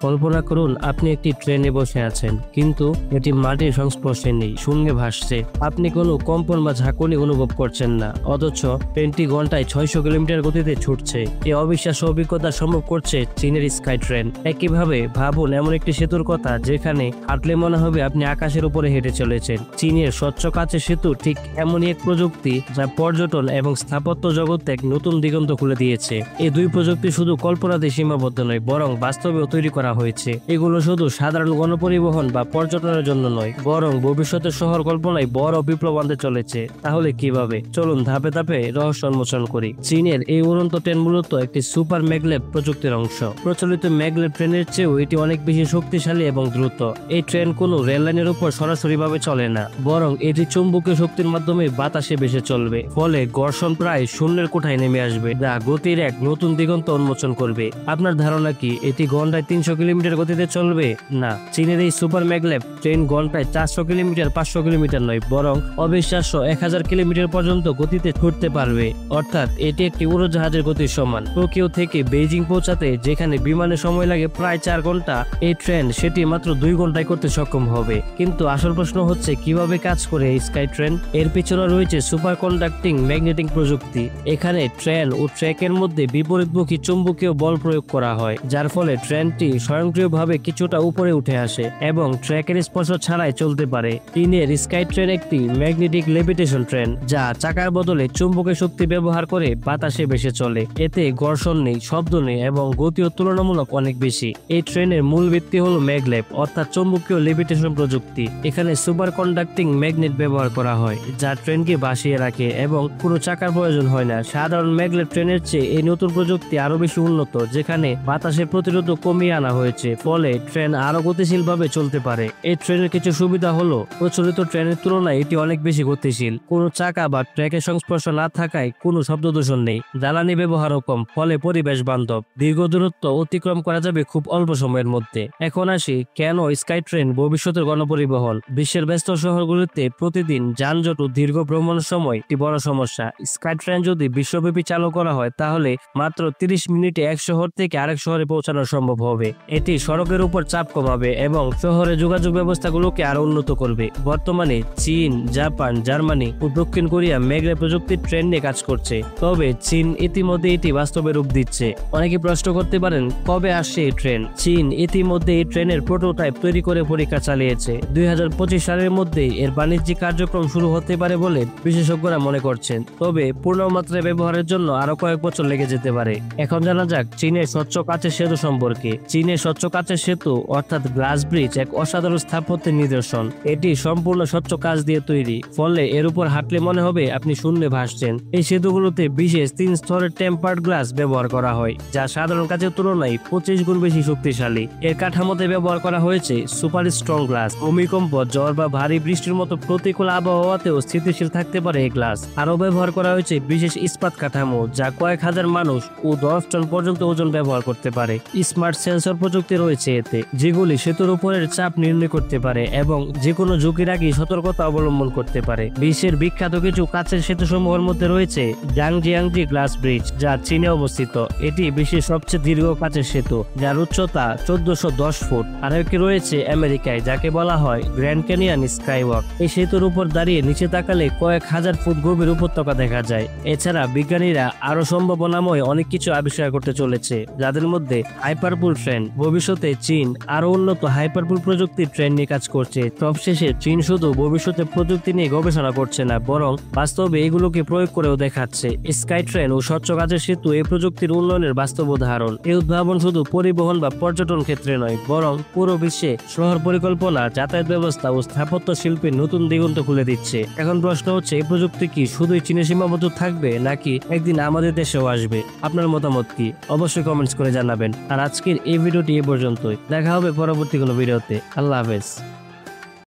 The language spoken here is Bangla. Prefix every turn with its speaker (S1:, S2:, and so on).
S1: কল্পনা করুন আপনি একটি ট্রেনে বসে আছেন, কিন্তু এটি মাটির সংস্পর্শে নেই, শূন্যে ভাসছে। আপনি কোনো কম্পন বা ঝাঁকুনি অনুভব করছেন না, অথচ ট্রেনটি ঘন্টায় 600 কিলোমিটার গতিতে ছুটছে। এই অবিশ্বাস্য অভিজ্ঞতা সম্ভব করছে চীনের স্কাই ট্রেন। একইভাবে ভাবুন এমন একটি সেতুর কথা যেখানে হাঁটলে মনে হবে আপনি আকাশের উপরে হেঁটে চলেছেন। চীনের স্বচ্ছ কাচের সেতু ঠিক এমনই এক প্রযুক্তি যা পর্যটন এবং স্থাপত্য জগতে এক নতুন দিগন্ত খুলে দিয়েছে। এই দুই প্রযুক্তি শুধু কল্পনাতে সীমাবদ্ধ নয়, বরং বাস্তবেও তৈরি করা হয়েছে। এগুলো শুধু সাধারণ গণপরিবহন বা পর্যটনের জন্য নয়, বরং ভবিষ্যতের শহর কল্পনায় বড় বিপ্লব আনতে চলেছে। তাহলে কিভাবে? চলুন ধাপে ধাপে রহস্য উন্মোচন করি। চীনের এই উড়ন্ত ট্রেন মূলত একটি সুপার ম্যাগলেভ প্রযুক্তির অংশ। প্রচলিত ম্যাগলেভ ট্রেনের চেয়েও এটি অনেক বেশি শক্তিশালী এবং দ্রুত। এই ট্রেন কোনো রেল লাইনের উপর সরাসরিভাবে চলে না, বরং এটি চুম্বকীয় শক্তির মাধ্যমে বাতাসে ভেসে চলবে। ফলে ঘর্ষণ প্রায় শূন্যের কোঠায় নেমে আসবে, যা গতির এক নতুন দিগন্ত উন্মোচন করবে। আপনার ধারণা কি এটি ঘন্টায় 300 কিলোমিটার গতিতে চলবে? না, চীনের এই সুপার ম্যাগলেভ ট্রেন ঘন্টায় 400 কিলোমিটার 500 কিলোমিটার নয়, বরং অবিশ্বাস্য 1000 কিলোমিটার পর্যন্ত গতিতে ছুটতে পারবে। অর্থাৎ এটি একটি উড়োজাহাজের গতির সমান। টোকিও থেকে বেইজিং পৌঁছাতে যেখানে বিমানে সময় লাগে প্রায় 4 ঘন্টা, এই ট্রেন সেটি মাত্র 2 ঘন্টায় করতে সক্ষম হবে। কিন্তু আসল প্রশ্ন হচ্ছে কিভাবে কাজ করে এই স্কাই ট্রেন? এর পিছনে রয়েছে সুপার কন্ডাক্টিং ম্যাগনেটিক প্রযুক্তি। এখানে ট্রেন ও ট্র্যাকের মধ্যে বিপরীতমুখী চুম্বকীয় বল প্রয়োগ করা হয়, যার ফলে ট্রেনটি স্বয়ংক্রিয়ভাবে কিছুটা উপরে উঠে আসে এবং ট্র্যাকের স্পর্শ ছাড়াই চলতে পারে। চীনের স্কাই ট্রেন একটি ম্যাগনেটিক লেভিটেশন ট্রেন, যা চাকার বদলে চুম্বকের শক্তি ব্যবহার করে বাতাসে ভেসে চলে। এতে ঘর্ষণ নেই, শব্দ নেই এবং গতিও তুলনামূলক অনেক বেশি। এই ট্রেনের মূল ভিত্তি হলো ম্যাগলেভ অর্থাৎ চুম্বকীয় লেভিটেশন প্রযুক্তি। এখানে সুপার কন্ডাক্টিং ম্যাগনেট ব্যবহার করা হয়, যা ট্রেনকে ভাসিয়ে রাখে এবং কোনো চাকার প্রয়োজন হয় না। সাধারণ ম্যাগলেভ ট্রেনের চেয়ে এই নতুন প্রযুক্তি আরো বেশি উন্নত, যেখানে বাতাসের প্রতিরোধ কমিয়ে আনা হয়েছে, ফলে ট্রেন আরো গতিশীলভাবে চলতে পারে। এই ট্রেনের কিছু সুবিধা হলো, প্রচলিত ট্রেনের তুলনায় এটি অনেক বেশি গতিশীল। কোনো চাকা বা ট্র্যাকের সংস্পর্শ না থাকায় কোনো শব্দ দূষণ নেই। জ্বালানি ব্যবহারও কম, ফলে পরিবেশ বান্ধব। দীর্ঘ দূরত্ব অতিক্রম করা যাবে খুব অল্প সময়ের মধ্যে। এখন আসি কেন স্কাই ট্রেন ভবিষ্যতের গণপরিবহন। বিশ্বের ব্যস্ত শহরগুলিতে প্রতিদিন যানজট ও দীর্ঘ ভ্রমণের সময় একটি বড় সমস্যা। স্কাই ট্রেন যদি বিশ্বব্যাপী চালু করা হয়, তাহলে মাত্র 30 মিনিটে এক শহর থেকে আরেক শহরে পৌঁছানো সম্ভব হবে। এটি সড়কের উপর চাপ কমাবে এবং শহরের যোগাযোগ ব্যবস্থাগুলোকে আরো উন্নত করবে। বর্তমানে চীন, জাপান, জার্মানি ও দক্ষিণ কোরিয়া ম্যাগলেভ প্রযুক্তির ট্রেন নিয়ে কাজ করছে, তবে চীন ইতিমধ্যে এটি বাস্তবে রূপ দিচ্ছে। অনেকে প্রশ্ন করতে পারেন কবে আসছে এই ট্রেন। চীন ইতিমধ্যে এই ট্রেনের প্রোটোটাইপ তৈরি করে পরীক্ষা চালিয়েছে। 2025 সালের মধ্যে এর বাণিজ্যিক কার্যক্রম শুরু হতে পারে বলে বিশেষজ্ঞরা মনে করছেন, তবে পূর্ণমাত্রায় ব্যবহারের জন্য আরো কয়েক বছর লেগে যেতে পারে। এখন জানা যাক চীনের স্বচ্ছ কাচের সেতু সম্পর্কে। চীনের স্বচ্ছ কাচের সেতু অর্থাৎ গ্লাস ব্রিজ এক অসাধারণ স্থাপত্যের নিদর্শন। এটি সম্পূর্ণ স্বচ্ছ কাচ দিয়ে তৈরি, ফলে এর উপর হাঁটলে মনে হবে আপনি শূন্যে ভাসছেন। এই সেতুগুলোতে বিশেষ 3 স্তরের টেম্পার্ড গ্লাস ব্যবহার করা হয়, যা সাধারণ কাচের তুলনায় 25 গুণ বেশি শক্তিশালী। এর কাঠামোতে ব্যবহার করা হয়েছে সুপার স্ট্রং গ্লাস। ভূমিকম্প, ঝড় বা ভারী বৃষ্টির মতো প্রতিকূল আবহাওয়াতেও স্থিতিশীল থাকতে পারে এই গ্লাস। আরও ব্যবহার করা হয়েছে বিশেষ ইস্পাত কাঠামো, যা কয়েক হাজার মানুষ ও 10 টন পর্যন্ত ওজন ব্যবহার করতে পারে। স্মার্ট সেন্সর প্রযুক্তি রয়েছে এতে, যেগুলি সেতুর উপরের চাপ নির্ণয় করতে পারে এবং যে কোনো ঝুঁকির আগে সতর্কতা অবলম্বন করতে পারে। বিশ্বের বিখ্যাত কিছু কাচের সেতু সমূহের মধ্যে রয়েছে জাংজিয়াংজি গ্লাস ব্রিজ, যা চীনে অবস্থিত। এটি বিশ্বের সবচেয়ে দীর্ঘ কাচের সেতু, যার উচ্চতা 1410 ফুট। আর একটি রয়েছে আমেরিকায়, যাকে বলা হয় গ্র্যান্ড ক্যানিয়ন স্কাইওয়াক। এই সেতুর উপর দাঁড়িয়ে নিচে তাকালে কয়েক হাজার ফুট গভীর উপত্যকা দেখা যায়। এছাড়া বিজ্ঞানীরা আরো সম্ভাবনাময় অনেক কিছু আবিষ্কার করতে চলেছে, যাদের মধ্যে হাইপারপুল ট্রেন। ভবিষ্যতে চীন আরো উন্নত হাইপারপুল প্রযুক্তির ট্রেন নিয়ে কাজ করছে। সবশেষে চীন শুধু ভবিষ্যতে প্রযুক্তি নিয়ে গবেষণা করছে না, বরং বাস্তবে এগুলোকে প্রয়োগ করেও দেখাচ্ছে। স্কাই ট্রেন ও স্বচ্ছ কাচের সেতু এই প্রযুক্তির উন্নয়নের বাস্তব উদাহরণ। এই উদ্ভাবন শুধু পরিবহন বা পর্যটন ক্ষেত্রে নয়, বরং পুরো বিশ্বে শহর পরিকল্পনা, যাতায়াত ব্যবস্থা ও স্থাপত্য শিল্পের নতুন দিগন্ত খুলে দিচ্ছে। এখন প্রশ্ন হচ্ছে, এই প্রযুক্তি কি শুধুই চীনে সীমাবদ্ধ থাকবে, নাকি একদিন আমাদের দেশেও আসবে? আপনার মতামত কি? অবশ্যই কমেন্টস করে জানাবেন। আর আজকের এই ভিডিওটি এ পর্যন্তই। দেখা হবে পরবর্তী কোনো ভিডিওতে। আল্লাহ হাফেজ।